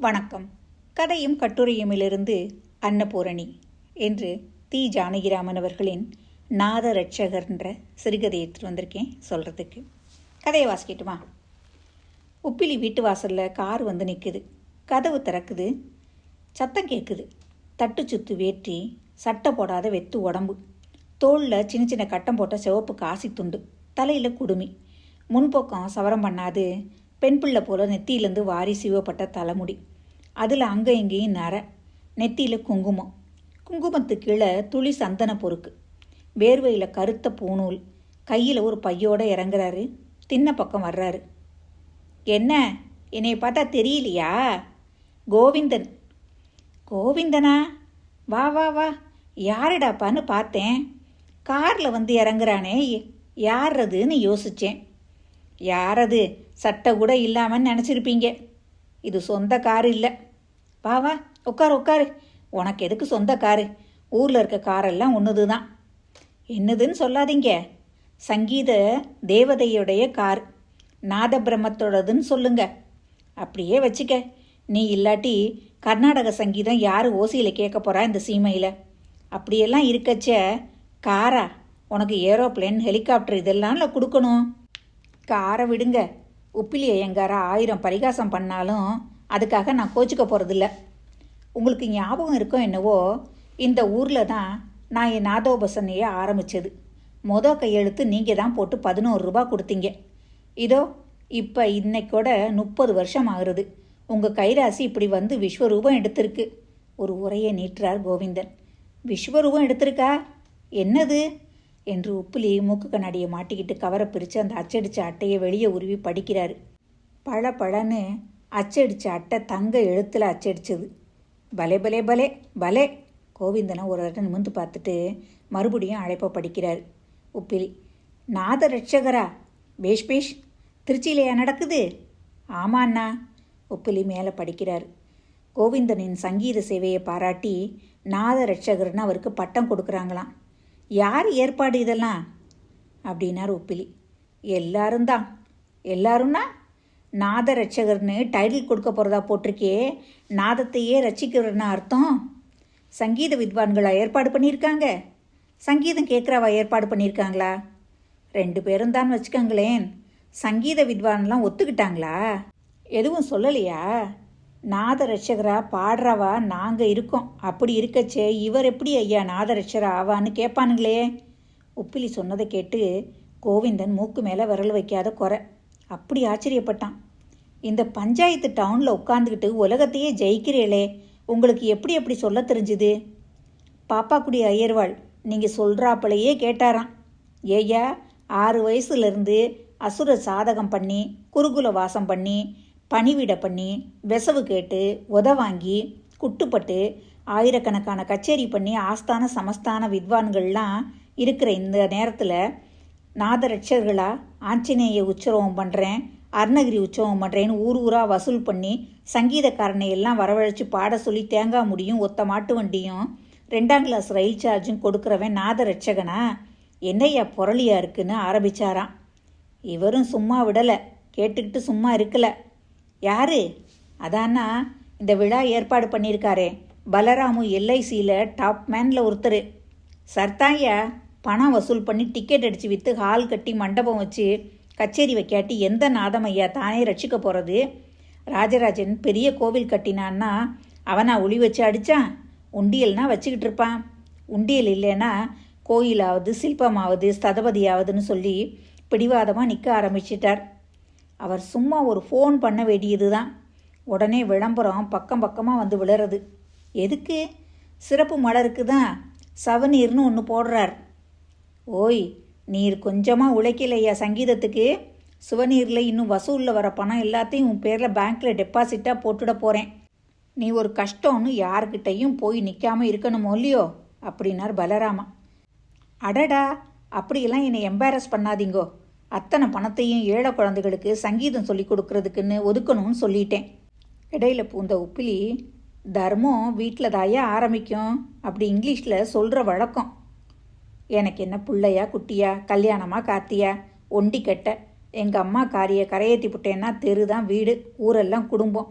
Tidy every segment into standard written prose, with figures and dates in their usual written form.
வணக்கம். கதையும் கட்டுரையுமிலிருந்து அன்னபூரணி என்று தி. ஜானகிராமன் அவர்களின் நாத ரட்சகர்ன்ற சிறுகதை எடுத்துகிட்டு வந்திருக்கேன் சொல்கிறதுக்கு. கதையை வாசிக்கட்டுமா? உப்பிலி வீட்டு வாசலில் கார் வந்து நிற்குது. கதவு திறக்குது. சத்தம் கேட்குது. தட்டு சுத்து வேற்றி, சட்டை போடாத வெத்து உடம்பு, தோளில் சின்ன சின்ன கட்டம் போட்ட சிவப்பு காசி துண்டு, தலையில் குடுமி, முன்பக்கம் சவரம் பண்ணாது பெண் பிள்ளை போல் நெத்தியிலேருந்து வாரி சீவப்பட்ட தலைமுடி, அதில் அங்கே இங்கேயும் நரை, நெத்தியில் குங்குமம், குங்குமத்துக்கு கீழே துளி சந்தன பொறுக்கு, வேர்வையில் கருத்த பூநூல், கையில் ஒரு பையோடு இறங்குறாரு. தின்ன பக்கம் வர்றாரு. என்ன, என்னை பார்த்தா தெரியலையா? கோவிந்தன். கோவிந்தனா? வா வா வா, யாருடாப்பான்னு பார்த்தேன். காரில் வந்து இறங்குறானே, யாரதுன்னு யோசித்தேன். யாரது? சட்டை கூட இல்லாமல் நினச்சிருப்பீங்க. இது சொந்த காரு இல்லை. வா வா, உட்காரு உட்காரு. உனக்கு எதுக்கு சொந்த காரு? ஊரில் இருக்க காரெல்லாம் ஒன்றுது தான். என்னதுன்னு சொல்லாதீங்க. சங்கீத தேவதையுடைய கார், நாத பிரம்மத்தோடதுன்னு சொல்லுங்க. அப்படியே வச்சுக்க. நீ இல்லாட்டி கர்நாடக சங்கீதம் யார் ஓசியில் கேட்க போகிறா இந்த சீமையில்? அப்படியெல்லாம் இருக்கச்ச காரா? உனக்கு ஏரோப்ளேன், ஹெலிகாப்டர் இதெல்லாம்ல கொடுக்கணும். காரை விடுங்க. உப்பிலி ஐயங்காரா 1000 பரிகாசம் பண்ணாலும் அதுக்காக நான் கோச்சிக்க போகிறதில்ல. உங்களுக்கு ஞாபகம் இருக்கோ என்னவோ, இந்த ஊரில் தான் நான் என் நாதோபசனையே ஆரம்பித்தது. கையெழுத்து நீங்கள் தான் போட்டு 11 ரூபா கொடுத்தீங்க. இதோ இப்போ இன்னைக்கூட 30 வருஷம் ஆகுறது. உங்கள் கைராசி இப்படி வந்து விஸ்வரூபம் எடுத்திருக்கு. ஒரு உரையை நீட்டுறார் கோவிந்தன். விஸ்வரூபம் எடுத்திருக்கா? என்னது என்று உப்பிலி மூக்கு கண்ணாடியை மாட்டிக்கிட்டு கவரை பிரித்து அந்த அச்சடித்த அட்டையை வெளியே உருவி படிக்கிறாரு. பழ பழன்னு அச்சடித்த அட்டை தங்க எழுத்தில் அச்சடிச்சது. பலே பலே பலே பலே. கோவிந்தனை ஒரு இடம் நிமிந்து பார்த்துட்டு மறுபடியும் அழைப்ப படிக்கிறார். உப்பிலி. நாத ரட்சகரா? பேஷ் பேஷ். திருச்சியிலையா நடக்குது? ஆமாண்ணா. உப்பிலி மேலே படிக்கிறார். கோவிந்தனின் சங்கீத சேவையை பாராட்டி நாத ரட்சகர்னு அவருக்கு பட்டம் கொடுக்குறாங்களாம். யார் ஏற்பாடு இதெல்லாம் அப்படின்னார் உப்பிலி. எல்லாரும் தான். எல்லாரும்னா? நாத ரட்சகர்னு டைட்டில் கொடுக்க போகிறதா போட்டிருக்கே, நாதத்தையே ரட்சிக்கிறன்னு அர்த்தம். சங்கீத வித்வான்களா ஏற்பாடு பண்ணியிருக்காங்க? சங்கீதம் கேட்குறவா ஏற்பாடு பண்ணியிருக்காங்களா? 2 பேரும் தான் வச்சுக்கோங்களேன். சங்கீத வித்வான்லாம் ஒத்துக்கிட்டாங்களா? எதுவும் சொல்லலையா? நாத ரட்சகரா பாடுறவா நாங்கள் இருக்கோம். அப்படி இருக்கச்சே இவர் எப்படி ஐயா நாத ரட்சகரா ஆவான்னு கேட்பானுங்களே. உப்பிலி சொன்னதை கேட்டு கோவிந்தன் மூக்கு மேலே விரல் வைக்காத குறை. அப்படி ஆச்சரியப்பட்டான். இந்த பஞ்சாயத்து டவுனில் உட்காந்துக்கிட்டு உலகத்தையே ஜெயிக்கிறீங்களே, உங்களுக்கு எப்படி சொல்ல தெரிஞ்சுது? பாப்பாக்குடி ஐயர்வாள் நீங்கள் சொல்கிறாப்பளையே கேட்டாராம். ஏய்யா, 6 வயசுலேருந்து அசுர சாதகம் பண்ணி, குருகுல வாசம் பண்ணி, பணிவிட பண்ணி, வெசவு கேட்டு, வாங்கி, குட்டுப்பட்டு, ஆயிரக்கணக்கான கச்சேரி பண்ணி ஆஸ்தான சமஸ்தான வித்வான்கள்லாம் இருக்கிற இந்த நேரத்தில் நாத ரட்சகர்களா ஆஞ்சநேய உற்சவம் பண்ணுறேன், அருணகிரி உற்சவம் பண்ணுறேன்னு ஊராக வசூல் பண்ணி சங்கீதக்காரனை எல்லாம் வரவழைச்சி பாட சொல்லி தேங்காய் முடியும், ஒத்த மாட்டு வண்டியும், 2ஆம் கிளாஸ் ரயில் சார்ஜும் கொடுக்குறவன் நாத ரட்சகனா? என்னையா புரளியாக இருக்குன்னு ஆரம்பித்தாராம். இவரும் சும்மா விடலை, கேட்டுக்கிட்டு சும்மா இருக்கலை. யாரு? அதான்னா இந்த விழா ஏற்பாடு பண்ணியிருக்காரே பலராமு, LICயில் டாப் மேனில் ஒருத்தர். சர்த்தாயா, பணம் வசூல் பண்ணி டிக்கெட் அடித்து விற்று ஹால் கட்டி மண்டபம் வச்சு கச்சேரி வைக்காட்டி எந்த நாதமையா தானே ரட்சிக்க போகிறது? ராஜராஜன் பெரிய கோவில் கட்டினான்னா அவனா ஒளி வச்சு அடித்தான்? உண்டியல்னா வச்சுக்கிட்டு இருப்பான். உண்டியல் இல்லைன்னா கோயிலாவது சில்பமாவது ஸ்தபதியாவதுன்னு சொல்லி பிடிவாதமாக நிற்க ஆரம்பிச்சிட்டார். அவர் சும்மா ஒரு ஃபோன் பண்ண வேண்டியது தான். உடனே விளம்பரம் பக்கம் பக்கமாக வந்து விழுறது. எதுக்கு? சிறப்பு மலருக்கு தான். சவநீர்னு ஒன்று போடுறார். ஓய், நீர் கொஞ்சமாக உழைக்கலையா சங்கீதத்துக்கு? சுவநீரில் இன்னும் வசூலில் வர பணம் எல்லாத்தையும் உன் பேரில் பேங்க்கில் டெபாசிட்டாக போட்டுட போகிறேன். நீ ஒரு கஷ்டம்னு யார்கிட்டையும் போய் நிற்காமல் இருக்கணுமோ இல்லையோ அப்படின்னார் பலராமா. அடடா, அப்படியெல்லாம் என்னை எம்பாரஸ் பண்ணாதீங்கோ. அத்தனை பணத்தையும் ஏழை குழந்தைகளுக்கு சங்கீதம் சொல்லி கொடுக்கறதுக்குன்னு ஒதுக்கணும்னு சொல்லிட்டேன். இடையில பூந்த உப்பிலி, தர்மம் வீட்டில் தாயா ஆரம்பிக்கும், அப்படி இங்கிலீஷில் சொல்கிற வழக்கம். எனக்கு என்ன பிள்ளையா குட்டியா, கல்யாணமா காத்தியா, ஒண்டி கெட்ட, எங்கள் அம்மா காரியை கரையேற்றி விட்டேன்னா தெரு தான் வீடு, ஊரெல்லாம் குடும்பம்.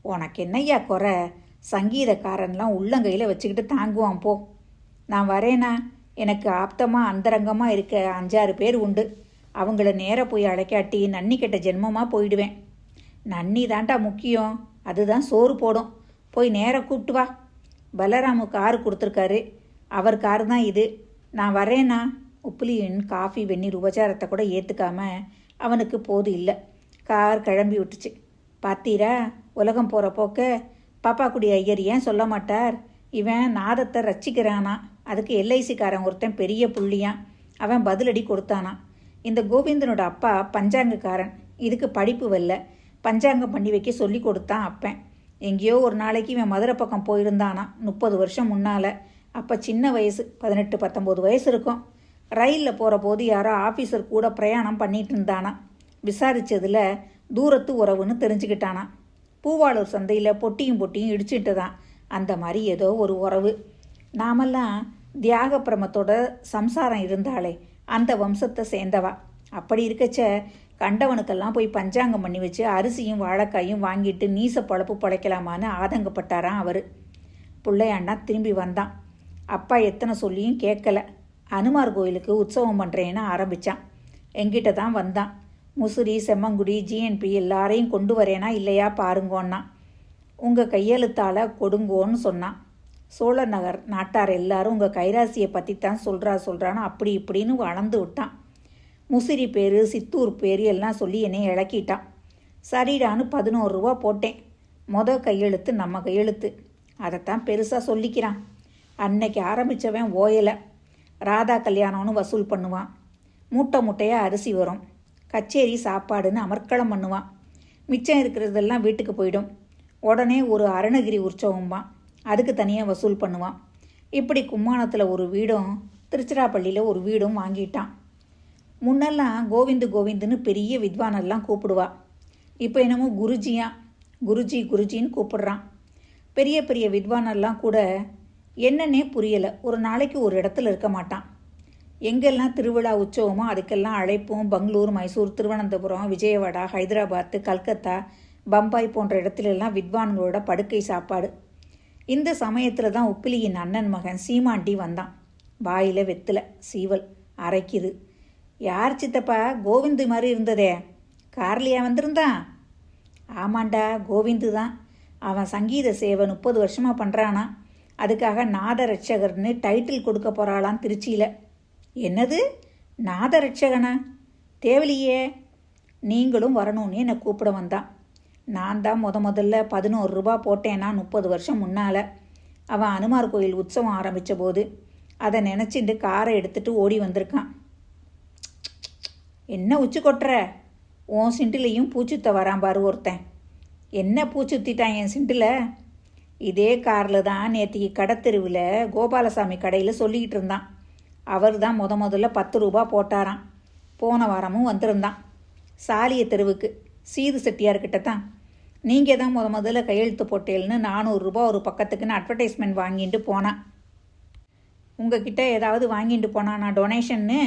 உனக்கு என்னய்யா குறை? சங்கீதக்காரன்லாம் உள்ளங்கையில் வச்சுக்கிட்டு தாங்குவான் போ. நான் வரேனா? எனக்கு ஆப்தமாக அந்தரங்கமாக இருக்க 5-6 பேர் உண்டு. அவங்கள நேராக போய் அழைக்காட்டி நன்னி கெட்ட ஜென்மமாக போயிடுவேன். நன்னி தாண்டா முக்கியம், அதுதான் சோறு போடும். போய் நேராக கூப்பிட்டு வா. பலராமு காரு கொடுத்துருக்காரு, அவர் காரு தான் இது. நான் வரேனா? உப்புலியின் காஃபி வெந்நீர் உபச்சாரத்தை கூட ஏற்றுக்காம அவனுக்கு போது இல்லை. கார் கிளம்பி விட்டுச்சு. பார்த்தீரா உலகம் போகிற போக்க? பாப்பாக்குடி ஐயர் ஏன் சொல்ல மாட்டார்? இவன் நாதத்தை ரசிக்கிறானா, அதுக்கு எல்ஐசிக்காரன் ஒருத்தன் பெரிய புள்ளியான், அவன் பதிலடி கொடுத்தானான். இந்த கோவிந்தனோட அப்பா பஞ்சாங்கக்காரன், இதுக்கு படிப்பு வரல, பஞ்சாங்கம் பண்ணி வைக்க சொல்லி கொடுத்தான் அப்பன். எங்கேயோ ஒரு நாளைக்கு இவன் மதுரை பக்கம் போயிருந்தானா 30 வருஷம் முன்னால். அப்போ சின்ன வயசு, 18-19 வயசு இருக்கும். ரயிலில் போகிற போது யாரோ ஆஃபீஸர் கூட பிரயாணம் பண்ணிட்டு இருந்தானா. விசாரித்ததில் தூரத்து உறவுன்னு தெரிஞ்சுக்கிட்டானா. பூவாளூர் சந்தையில் பொட்டியும் இடிச்சுட்டு தான் அந்த மாதிரி ஏதோ ஒரு உறவு. நாமெல்லாம் தியாகப்பிரமத்தோட சம்சாரம் இருந்தாலே அந்த வம்சத்தை சேர்ந்தவா. அப்படி இருக்கச்ச கண்டவனுக்கெல்லாம் போய் பஞ்சாங்கம் பண்ணி வச்சு அரிசியும் வாழைக்காயும் வாங்கிட்டு நீச பொழப்பு பொழைக்கலாமான்னு ஆதங்கப்பட்டாரான் அவர். பிள்ளையாண்டா திரும்பி வந்தான். அப்பா எத்தனை சொல்லியும் கேட்கல. அனுமார் கோயிலுக்கு உற்சவம் பண்ணுறேன்னு ஆரம்பித்தான். எங்கிட்ட தான் வந்தான். முசிறி, செம்மங்குடி, ஜிஎன்பி எல்லாரையும் கொண்டு வரேனா இல்லையா பாருங்கோன்னா. உங்கள் கையெழுத்தால் கொடுங்கோன்னு சொன்னான். சோழ நகர் நாட்டார் எல்லாரும் உங்கள் கைராசியை பற்றி தான் சொல்கிறான்னு அப்படி இப்படின்னு வளர்ந்து விட்டான். முசிறி பேர், சித்தூர் பேர் எல்லாம் சொல்லி என்னை இழக்கிட்டான். சரிடான்னு 11 ரூபா போட்டேன். கையெழுத்து நம்ம கையெழுத்து, அதைத்தான் பெருசாக சொல்லிக்கிறான். அன்னைக்கு ஆரம்பித்தவன் ஓயலை. ராதா கல்யாணம்னு வசூல் பண்ணுவான். மூட்டையாக அரிசி வரும். கச்சேரி சாப்பாடுன்னு அமர்க்களம் பண்ணுவான். மிச்சம் இருக்கிறதெல்லாம் வீட்டுக்கு போயிடும். உடனே ஒரு அருணகிரி உற்சவம்பான், அதுக்கு தனியாக வசூல் பண்ணுவான். இப்படி கும்மாணத்தில் ஒரு வீடும், திருச்சிராப்பள்ளியில் ஒரு வீடும் வாங்கிட்டான். முன்னெல்லாம் கோவிந்துன்னு பெரிய வித்வானெல்லாம் கூப்பிடுவா. இப்போ என்னமோ குருஜின்னு கூப்பிடுறான். பெரிய பெரிய வித்வானெல்லாம் கூட என்னன்னே புரியலை, ஒரு நாளைக்கு ஒரு இடத்துல இருக்க மாட்டான். எங்கெல்லாம் திருவிழா உற்சவமோ அதுக்கெல்லாம் அழைப்பும். பெங்களூர், மைசூர், திருவனந்தபுரம், விஜயவாடா, ஹைதராபாத்து, கல்கத்தா, பம்பாய் போன்ற இடத்துலெல்லாம் வித்வான்களோட படுக்கை சாப்பாடு. இந்த சமயத்தில் தான் உப்பிலியின் அண்ணன் மகன் சீமாண்டி வந்தான். வாயில் வெத்தலை, சீவல் அரைக்குது. யார் சித்தப்பா? கோவிந்து மாதிரி இருந்ததே, கார்லையா வந்திருந்தான்? ஆமாண்டா, கோவிந்து தான். அவன் சங்கீத சேவை 30 வருஷமாக பண்ணுறானா. அதுக்காக நாதரட்சகர்னு டைட்டில் கொடுக்க போகிறாளாம் திருச்சியில். என்னது, நாதரட்சகனா? தேவலியே. நீங்களும் வரணும்னு என்னை கூப்பிட வந்தான். நான் தான் முதல்ல 11 ரூபா போட்டேன்னா 30 வருஷம் முன்னால். அவன் அனுமார் கோயில் உற்சவம் ஆரம்பித்த போது அதை நினச்சிட்டு காரை எடுத்துகிட்டு ஓடி வந்திருக்கான். என்ன உச்சி கொட்டுற? உன் சிண்டிலையும் பூச்சுத்த வரான் பாரு ஒருத்தன். என்ன பூச்சுத்திட்டான் என் சிண்டில்? இதே காரில் தான் நேற்றுக்கு கடத்தெருவில் கோபாலசாமி கடையில் சொல்லிக்கிட்டு இருந்தான். அவர் தான் முதல்ல 10 ரூபா போட்டாராம். போன வாரமும் வந்திருந்தான். சாலிய தெருவுக்கு சீது செட்டியார்கிட்ட தான். நீங்கள் தான் முதல்ல கையெழுத்து போட்டேல்னு 400 ரூபா ஒரு பக்கத்துக்குன்னு அட்வர்டைஸ்மெண்ட் வாங்கிட்டு போனான். உங்ககிட்ட ஏதாவது வாங்கிட்டு போனான் நான் டொனேஷன்னு?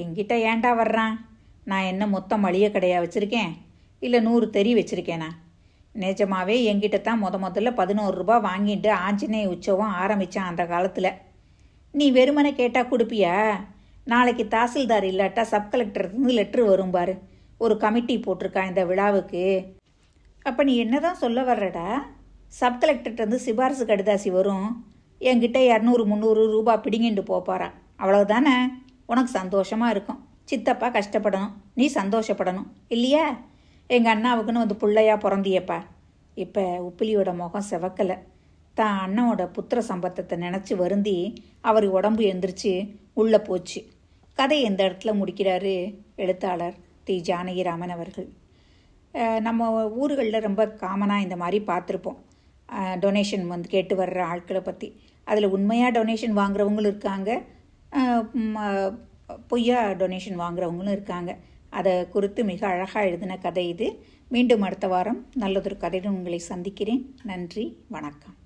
என்கிட்ட ஏன்டா வர்றான்? நான் என்ன மொத்தம் மளிகை கடையாக வச்சுருக்கேன், இல்லை 100 தெரி வச்சுருக்கேனா? நிஜமாவே என்கிட்ட தான் முதல்ல 11 ரூபா வாங்கிட்டு ஆஞ்சநேய உற்சவம் ஆரம்பித்தான் அந்த காலத்தில். நீ வெறுமனை கேட்டால் கொடுப்பியா? நாளைக்கு தாசில்தார் இல்லாட்டா சப் கலெக்டர்லேருந்து லெட்ரு வரும் பாரு, ஒரு கமிட்டி போட்டிருக்கா இந்த விழாவுக்கு. அப்போ நீ என்ன தான் சொல்ல வர்றடா? சப் கலெக்டர்கிட்டருந்து சிபாரிசு கடிதாசி வரும், என்கிட்ட 200-300 ரூபா பிடிங்கிட்டு போப்பாரான். அவ்வளவுதானே? உனக்கு சந்தோஷமாக இருக்கும். சித்தப்பா கஷ்டப்படணும், நீ சந்தோஷப்படணும் இல்லையா? எங்கள் அண்ணாவுக்குன்னு வந்து பிள்ளையா பிறந்தியப்பா. இப்போ உப்பிலியோட முகம் செவக்கலை. தான் அண்ணனோட புத்திர சம்பத்தத்தை நினச்சி வருந்தி அவர் உடம்பு எழுந்திரிச்சு உள்ளே போச்சு. கதை எந்த இடத்துல முடிக்கிறாரு எழுத்தாளர் தி. ஜானகிராமன் அவர்கள். நம்ம ஊர்களில் ரொம்ப காமனாக இந்த மாதிரி பார்த்துருப்போம். டொனேஷன் கேட்டு வர்ற ஆட்களை பற்றி. அதில் உண்மையாக டொனேஷன் வாங்குறவங்களும் இருக்காங்க, பொய்யா டொனேஷன் வாங்குறவங்களும் இருக்காங்க. அதை குறித்து மிக அழகாக எழுதின கதை இது. மீண்டும் அடுத்த வாரம் நல்லதொரு கதையுடன் உங்களை சந்திக்கிறேன். நன்றி, வணக்கம்.